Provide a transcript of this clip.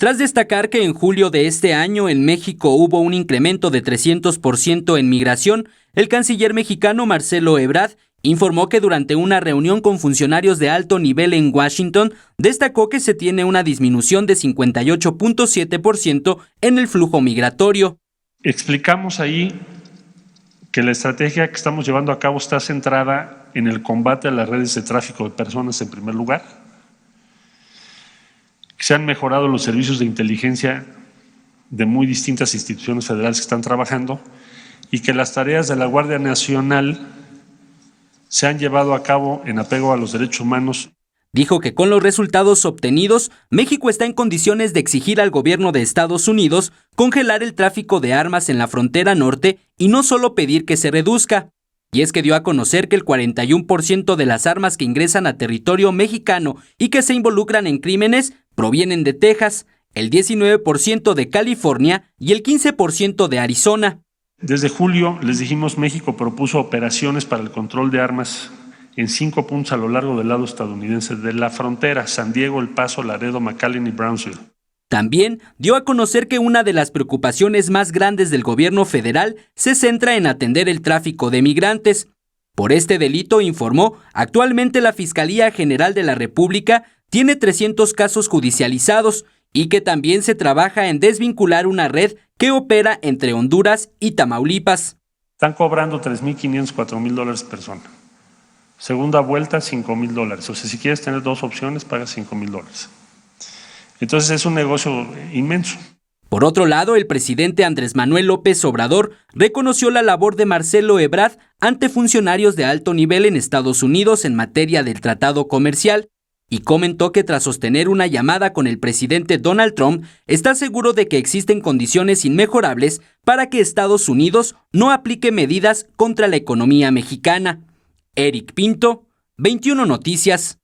Tras destacar que en julio de este año en México hubo un incremento de 300% en migración, el canciller mexicano Marcelo Ebrard informó que durante una reunión con funcionarios de alto nivel en Washington, destacó que se tiene una disminución de 58.7% en el flujo migratorio. Explicamos ahí que la estrategia que estamos llevando a cabo está centrada en el combate a las redes de tráfico de personas en primer lugar, que se han mejorado los servicios de inteligencia de muy distintas instituciones federales que están trabajando y que las tareas de la Guardia Nacional se han llevado a cabo en apego a los derechos humanos. Dijo que con los resultados obtenidos, México está en condiciones de exigir al gobierno de Estados Unidos congelar el tráfico de armas en la frontera norte y no solo pedir que se reduzca. Y es que dio a conocer que el 41% de las armas que ingresan a territorio mexicano y que se involucran en crímenes provienen de Texas, el 19% de California y el 15% de Arizona. Desde julio, les dijimos, México propuso operaciones para el control de armas en 5 puntos a lo largo del lado estadounidense de la frontera: San Diego, El Paso, Laredo, McAllen y Brownsville. También dio a conocer que una de las preocupaciones más grandes del gobierno federal se centra en atender el tráfico de migrantes. Por este delito, informó, actualmente la Fiscalía General de la República tiene 300 casos judicializados y que también se trabaja en desvincular una red que opera entre Honduras y Tamaulipas. Están cobrando $3,500, $4,000 persona. Segunda vuelta, $5,000. O sea, si quieres tener 2 opciones, pagas $5,000. Entonces es un negocio inmenso. Por otro lado, el presidente Andrés Manuel López Obrador reconoció la labor de Marcelo Ebrard ante funcionarios de alto nivel en Estados Unidos en materia del tratado comercial y comentó que tras sostener una llamada con el presidente Donald Trump, está seguro de que existen condiciones inmejorables para que Estados Unidos no aplique medidas contra la economía mexicana. Eric Pinto, 21 Noticias.